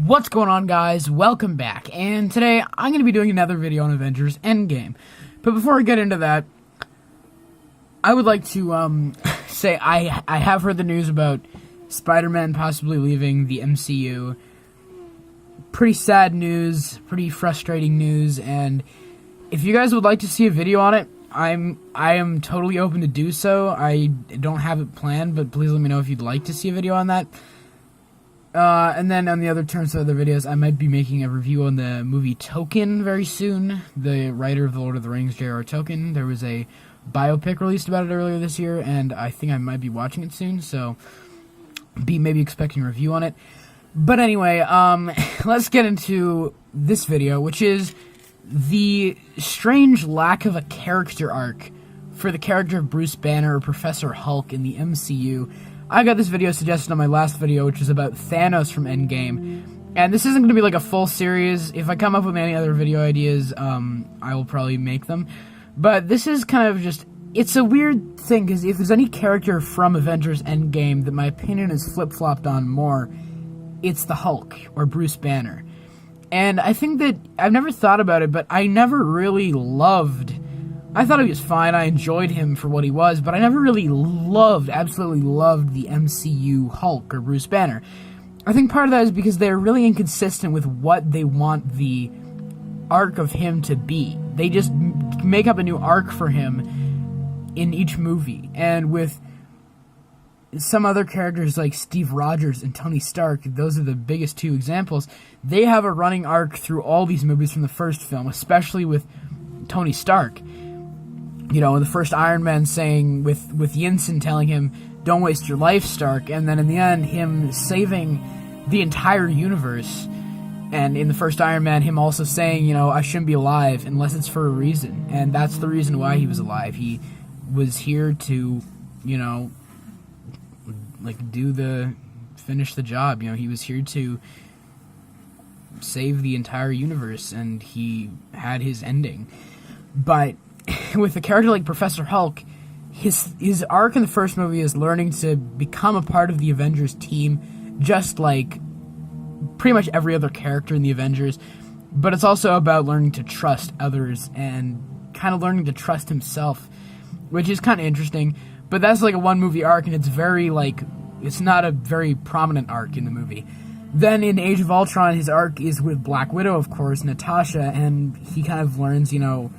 What's going on, guys? Welcome back, and today I'm going to be doing another video on Avengers Endgame. But before I get into that, I would like to say I have heard the news about Spider-Man possibly leaving the MCU. Pretty sad news, pretty frustrating news, and if you guys would like to see a video on it, I am totally open to do so. I don't have it planned, but please let me know if you'd like to see a video on that. And then on the other terms of other videos, I might be making a review on the movie Tolkien very soon. The writer of The Lord of the Rings, J.R.R. Tolkien. There was a biopic released about it earlier this year, and I think I might be watching it soon, so be maybe expecting a review on it. But anyway, let's get into this video, which is the strange lack of a character arc for the character of Bruce Banner or Professor Hulk in the MCU. I got this video suggested on my last video, which was about Thanos from Endgame, and this isn't going to be like a full series. If I come up with any other video ideas, I will probably make them, but this is kind of just, it's a weird thing, because if there's any character from Avengers Endgame that my opinion is flip-flopped on more, it's the Hulk, or Bruce Banner. And I think that, I've never thought about it, but I never really I thought he was fine, I enjoyed him for what he was, but I never really absolutely loved the MCU Hulk, or Bruce Banner. I think part of that is because they're really inconsistent with what they want the arc of him to be. They just make up a new arc for him in each movie, and with some other characters like Steve Rogers and Tony Stark, those are the biggest two examples, they have a running arc through all these movies from the first film, especially with Tony Stark. You know, in the first Iron Man saying, with Yinsen telling him, "Don't waste your life, Stark," and then in the end, him saving the entire universe. And in the first Iron Man, him also saying, you know, "I shouldn't be alive unless it's for a reason." And that's the reason why he was alive. He was here to, you know, like, finish the job. You know, he was here to save the entire universe, and he had his ending. But with a character like Professor Hulk, his arc in the first movie is learning to become a part of the Avengers team, just like pretty much every other character in the Avengers, but it's also about learning to trust others and kind of learning to trust himself, which is kind of interesting. But that's like a one-movie arc, and it's very, like, it's not a very prominent arc in the movie. Then in Age of Ultron, his arc is with Black Widow, of course, Natasha, and he kind of learns, you know,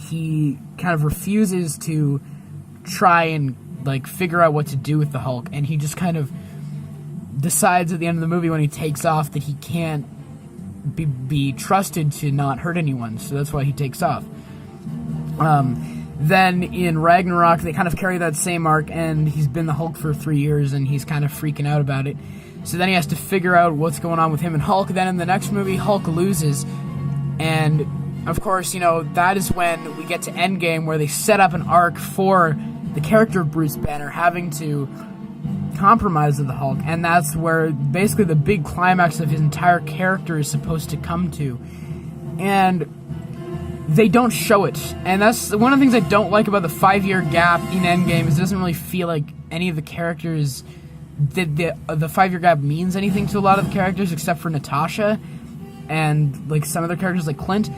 he kind of refuses to try and, like, figure out what to do with the Hulk, and he just kind of decides at the end of the movie when he takes off that he can't be trusted to not hurt anyone, so that's why he takes off. Then in Ragnarok, they kind of carry that same arc, and he's been the Hulk for 3 years, and he's kind of freaking out about it. So then he has to figure out what's going on with him and Hulk. Then in the next movie, Hulk loses, and of course, you know, that is when we get to Endgame, where they set up an arc for the character of Bruce Banner having to compromise with the Hulk, and that's where basically the big climax of his entire character is supposed to come to. And they don't show it, and that's one of the things I don't like about the 5-year gap in Endgame, is it doesn't really feel like any of the characters, the 5-year gap means anything to a lot of the characters, except for Natasha, and like some other characters like Clint.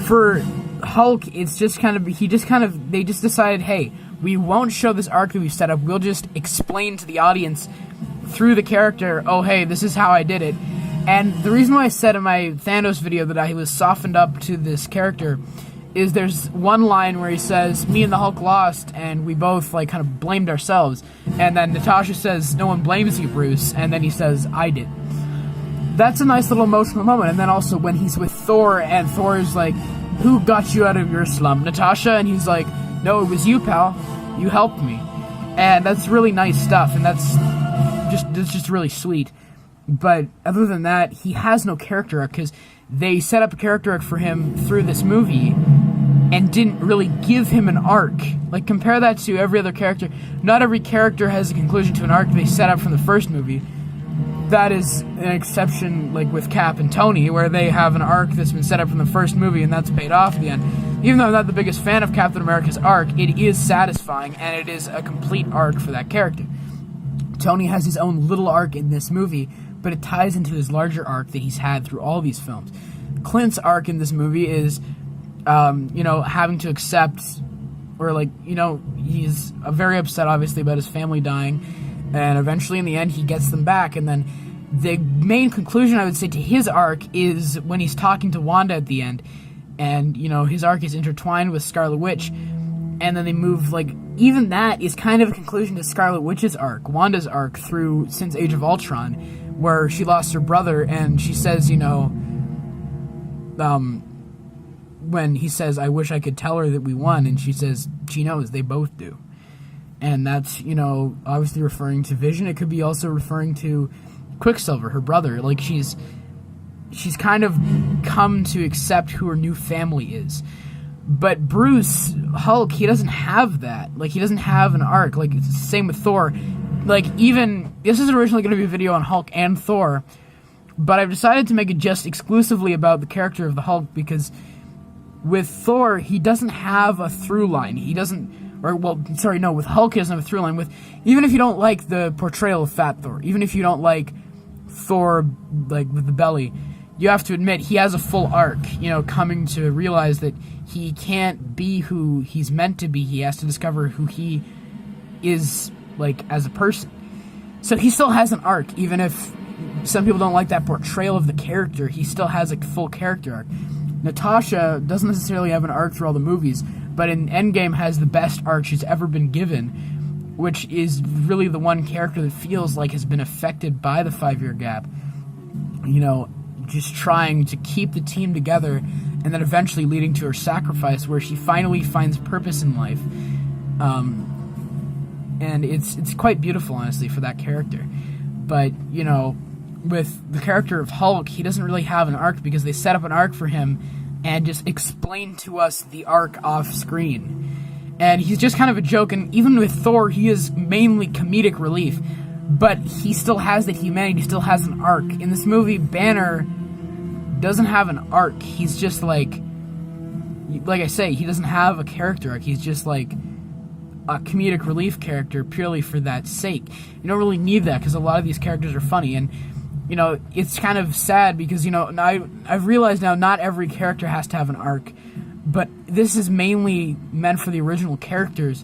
For Hulk, it's just kind of, they just decided, hey, we won't show this arc that we've set up, we'll just explain to the audience through the character, oh hey, this is how I did it. And the reason why I said in my Thanos video that I was softened up to this character is there's one line where he says, "Me and the Hulk lost, and we both, like, kind of blamed ourselves." And then Natasha says, "No one blames you, Bruce." And then he says, "I did." That's a nice little emotional moment. And then also when he's with Thor, and Thor is like, "Who got you out of your slump, Natasha?" And he's like, "No, it was you, pal. You helped me." And that's really nice stuff, and that's just really sweet. But other than that, he has no character arc, because they set up a character arc for him through this movie and didn't really give him an arc. Like, compare that to every other character. Not every character has a conclusion to an arc they set up from the first movie. That is an exception, like with Cap and Tony, where they have an arc that's been set up from the first movie, and that's paid off at the end. Even though I'm not the biggest fan of Captain America's arc, it is satisfying, and it is a complete arc for that character. Tony has his own little arc in this movie, but it ties into this larger arc that he's had through all these films. Clint's arc in this movie is, having to accept, or he's very upset, obviously, about his family dying, and eventually, in the end, he gets them back, and then the main conclusion, I would say, to his arc is when he's talking to Wanda at the end, and, his arc is intertwined with Scarlet Witch, and then they move, even that is kind of a conclusion to Scarlet Witch's arc, Wanda's arc, since Age of Ultron, where she lost her brother, and she says, when he says, I wish I could tell her that we won, and she says, she knows, they both do. And that's, obviously referring to Vision. It could be also referring to Quicksilver, her brother. She's kind of come to accept who her new family is. But Bruce, Hulk, he doesn't have that. He doesn't have an arc. It's the same with Thor. This is originally going to be a video on Hulk and Thor, but I've decided to make it just exclusively about the character of the Hulk, because with Thor, he doesn't have a through line. With Hulk, he doesn't have a through line. Even if you don't like the portrayal of Fat Thor, even if you don't like Thor, with the belly, you have to admit he has a full arc, coming to realize that he can't be who he's meant to be. He has to discover who he is, as a person. So he still has an arc, even if some people don't like that portrayal of the character. He still has a full character arc. Natasha doesn't necessarily have an arc through all the movies, but in Endgame has the best arc she's ever been given, which is really the one character that feels like has been affected by the 5-year gap. Just trying to keep the team together, and then eventually leading to her sacrifice, where she finally finds purpose in life. And it's quite beautiful, honestly, for that character. But, with the character of Hulk, he doesn't really have an arc, because they set up an arc for him and just explain to us the arc off screen. And he's just kind of a joke, and even with Thor, he is mainly comedic relief, but he still has that humanity, he still has an arc. In this movie, Banner doesn't have an arc. He's just like I say, he doesn't have a character arc. He's just a comedic relief character purely for that sake. You don't really need that, because a lot of these characters are funny, and it's kind of sad because I've realized now not every character has to have an arc, but this is mainly meant for the original characters.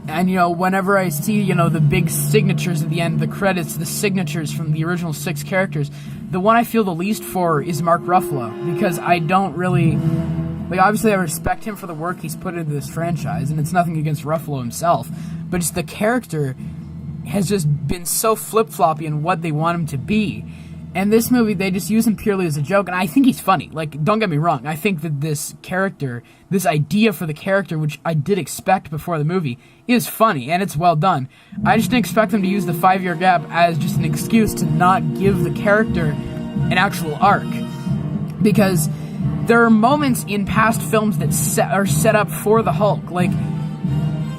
And whenever I see the big signatures at the end of the credits, the signatures from the original 6 characters, the one I feel the least for is Mark Ruffalo, because I don't really obviously I respect him for the work he's put into this franchise, and it's nothing against Ruffalo himself, but just the character has just been so flip-floppy in what they want him to be. And this movie, they just use him purely as a joke, and I think he's funny. Don't get me wrong, I think that this character, this idea for the character, which I did expect before the movie, is funny, and it's well done. I just didn't expect them to use the 5-year gap as just an excuse to not give the character an actual arc. Because there are moments in past films that are set up for the Hulk.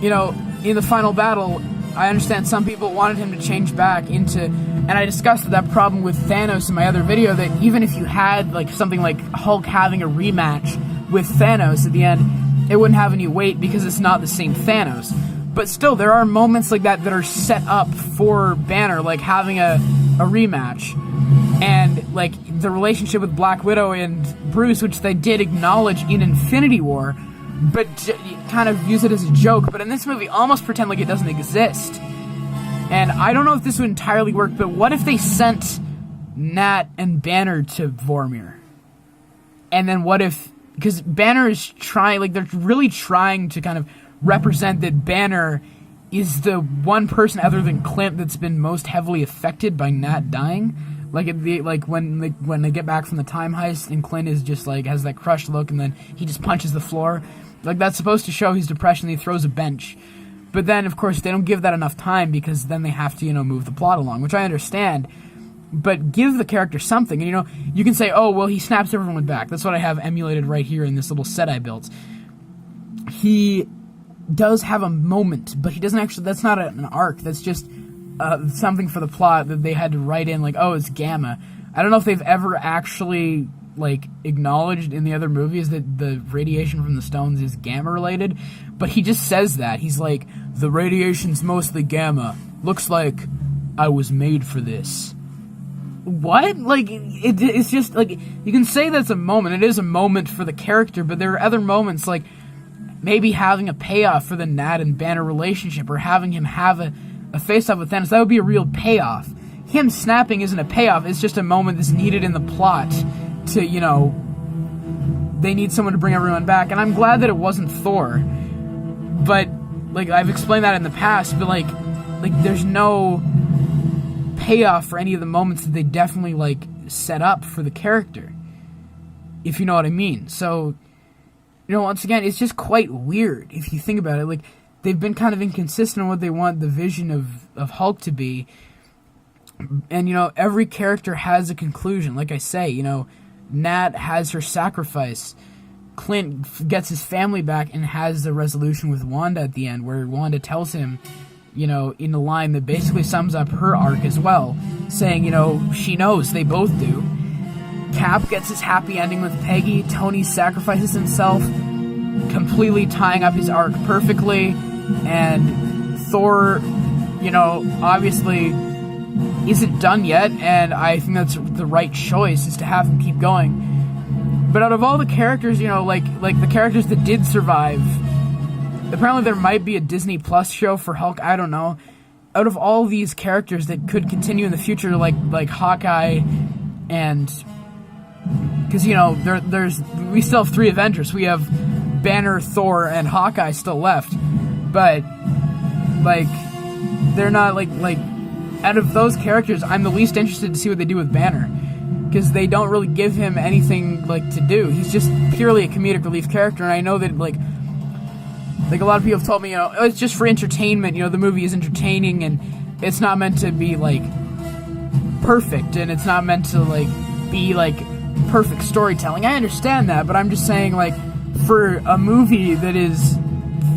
In the final battle, I understand some people wanted him to change back into, and I discussed that problem with Thanos in my other video, that even if you had something like Hulk having a rematch with Thanos at the end, it wouldn't have any weight because it's not the same Thanos. But still, there are moments like that that are set up for Banner, having a rematch. And the relationship with Black Widow and Bruce, which they did acknowledge in Infinity War, but kind of use it as a joke. But in this movie, almost pretend like it doesn't exist. And I don't know if this would entirely work, but what if they sent Nat and Banner to Vormir? And then what if, because Banner is trying, they're really trying to kind of represent that Banner is the one person other than Clint that's been most heavily affected by Nat dying. When they get back from the time heist, and Clint is just has that crushed look, and then he just punches the floor. That's supposed to show his depression, and he throws a bench. But then, of course, they don't give that enough time, because then they have to, move the plot along, which I understand. But give the character something. And, you can say, oh, well, he snaps everyone back. That's what I have emulated right here in this little set I built. He does have a moment, but he doesn't actually, that's not an arc. That's just something for the plot that they had to write in, oh, it's Gamma. I don't know if they've ever actually, acknowledged in the other movies that the radiation from the stones is Gamma related, but he just says that. He's like, the radiation's mostly Gamma. Looks like I was made for this. what? Like, it's just, like, you can say that's a moment. It is a moment for the character, but there are other moments, like, maybe having a payoff for the Nat and Banner relationship, or having him have a face-off with Thanos. That would be a real payoff. Him snapping isn't a payoff. It's just a moment that's needed in the plot to, you know, they need someone to bring everyone back. And I'm glad that it wasn't Thor. But, like, I've explained that in the past, but, like there's no payoff for any of the moments that they definitely, like, set up for the character, if you know what I mean. So, you know, once again, it's just quite weird if you think about it. Like, they've been kind of inconsistent on what they want the vision of Hulk to be. And, you know, every character has a conclusion. Like I say, you know, Nat has her sacrifice. Clint gets his family back and has the resolution with Wanda at the end, where Wanda tells him, you know, in a line that basically sums up her arc as well, saying, you know, she knows, they both do. Cap gets his happy ending with Peggy. Tony sacrifices himself, completely tying up his arc perfectly. And Thor, you know, obviously isn't done yet, and I think that's the right choice, is to have him keep going. But out of all the characters, you know, like the characters that did survive, apparently there might be a Disney Plus show for Hulk, I don't know. Out of all these characters that could continue in the future, like Hawkeye, and because, you know, we still have 3 Avengers. We have Banner, Thor, and Hawkeye still left, but like they're not like out of those characters, I'm the least interested to see what they do with Banner, because they don't really give him anything, like, to do. He's just purely a comedic relief character, and I know that, like a lot of people have told me, you know, oh, it's just for entertainment, you know, the movie is entertaining, and it's not meant to be, like, perfect, and it's not meant to, like, be, like, perfect storytelling. I understand that, but I'm just saying, like, for a movie that is,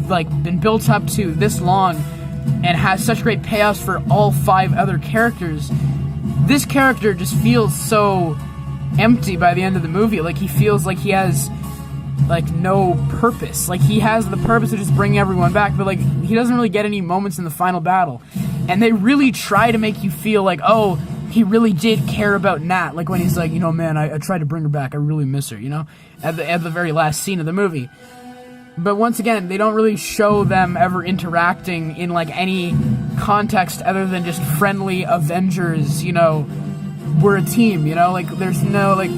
like, been built up to this long and has such great payoffs for all 5 other characters, this character just feels so empty by the end of the movie. Like, he feels like he has, like, no purpose. Like, he has the purpose of just bringing everyone back, but, like, he doesn't really get any moments in the final battle. And they really try to make you feel like, oh, he really did care about Nat. Like, when he's like, you know, man, I tried to bring her back. I really miss her, you know, at the very last scene of the movie. But once again, they don't really show them ever interacting in, like, any context other than just friendly Avengers, you know, we're a team, you know? Like, there's no, like,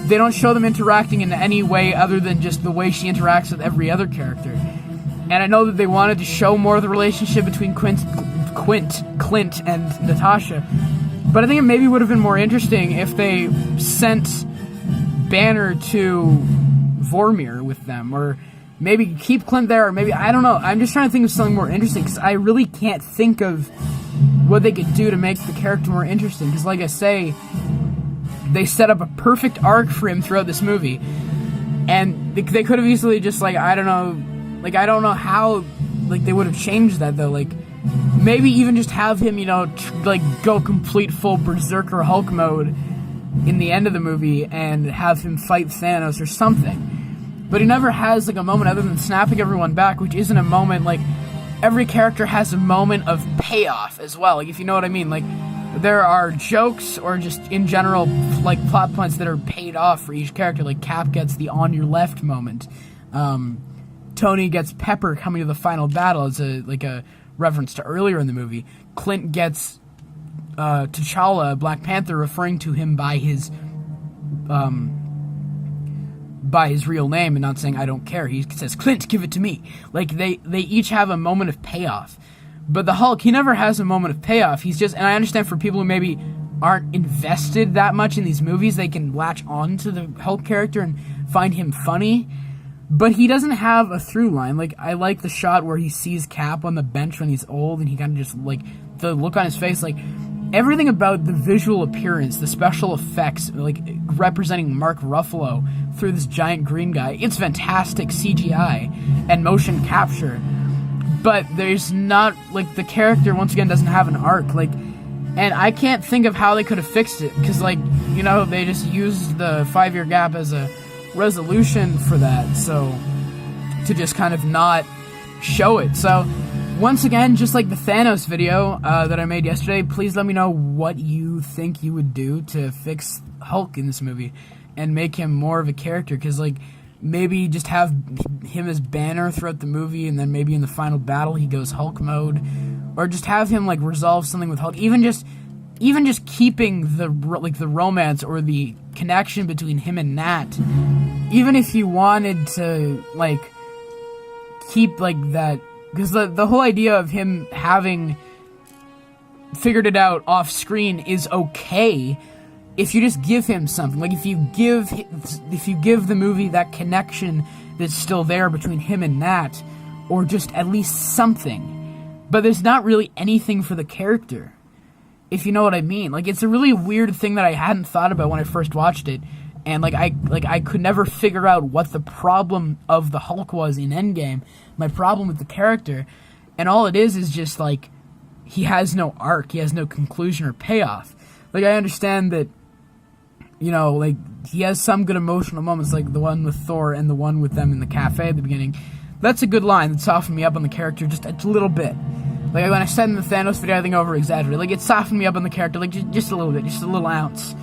they don't show them interacting in any way other than just the way she interacts with every other character. And I know that they wanted to show more of the relationship between Clint and Natasha, but I think it maybe would have been more interesting if they sent Banner to Vormir with them, or maybe keep Clint there, or maybe, I don't know. I'm just trying to think of something more interesting, because I really can't think of what they could do to make the character more interesting. Because, like I say, they set up a perfect arc for him throughout this movie. And they could have easily just, like, I don't know how, like, they would have changed that, though. Like, maybe even just have him, you know, like, go complete full Berserker Hulk mode in the end of the movie and have him fight Thanos or something. But he never has, like, a moment other than snapping everyone back, which isn't a moment, like, every character has a moment of payoff as well, like, if you know what I mean. Like, there are jokes, or just in general, like, plot points that are paid off for each character. Like, Cap gets the on your left moment. Tony gets Pepper coming to the final battle as a reference to earlier in the movie. Clint gets T'Challa, Black Panther, referring to him by his real name and not saying, I don't care. He says, Clint, give it to me. Like, they each have a moment of payoff. But the Hulk, he never has a moment of payoff. He's just, and I understand for people who maybe aren't invested that much in these movies, they can latch on to the Hulk character and find him funny. But he doesn't have a through line. Like, I like the shot where he sees Cap on the bench when he's old, and he kind of just, like, the look on his face, like, everything about the visual appearance, the special effects, like, representing Mark Ruffalo through this giant green guy, it's fantastic CGI and motion capture. But there's not, like, the character, once again, doesn't have an arc, like, and I can't think of how they could have fixed it, because, like, you know, they just used the 5-year gap as a resolution for that, so, to just kind of not show it. So, once again, just like the Thanos video that I made yesterday, please let me know what you think you would do to fix Hulk in this movie and make him more of a character. Because, like, maybe just have him as Banner throughout the movie, and then maybe in the final battle he goes Hulk mode, or just have him like resolve something with Hulk. Even just keeping the romance or the connection between him and Nat. Even if you wanted to like keep like that, because the whole idea of him having figured it out off screen is okay. If you just give him something, like if you give the movie that connection that's still there between him and Nat, or just at least something, but there's not really anything for the character, if you know what I mean. Like, it's a really weird thing that I hadn't thought about when I first watched it, and I could never figure out what the problem of the Hulk was in Endgame, my problem with the character, and all it is just like he has no arc, he has no conclusion or payoff. Like, I understand that, you know, like, he has some good emotional moments, like the one with Thor and the one with them in the cafe at the beginning. That's a good line that softened me up on the character just a little bit. Like, when I said in the Thanos video, I think I over-exaggerated. Like, it softened me up on the character, like, just a little bit, just a little ounce.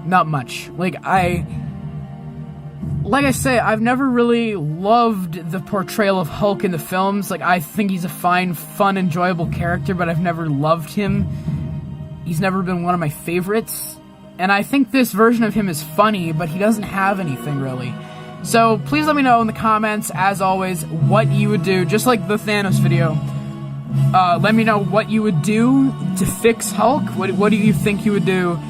Not much. Like I say, I've never really loved the portrayal of Hulk in the films. Like, I think he's a fine, fun, enjoyable character, but I've never loved him. He's never been one of my favorites. And I think this version of him is funny, but he doesn't have anything, really. So, please let me know in the comments, as always, what you would do, just like the Thanos video. Let me know what you would do to fix Hulk. What do you think you would do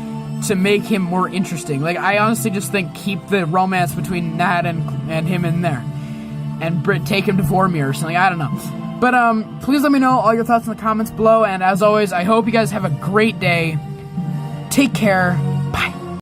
to make him more interesting? Like, I honestly just think keep the romance between Nat and him in there. And take him to Vormir or something, I don't know. But, please let me know all your thoughts in the comments below, and as always, I hope you guys have a great day. Take care.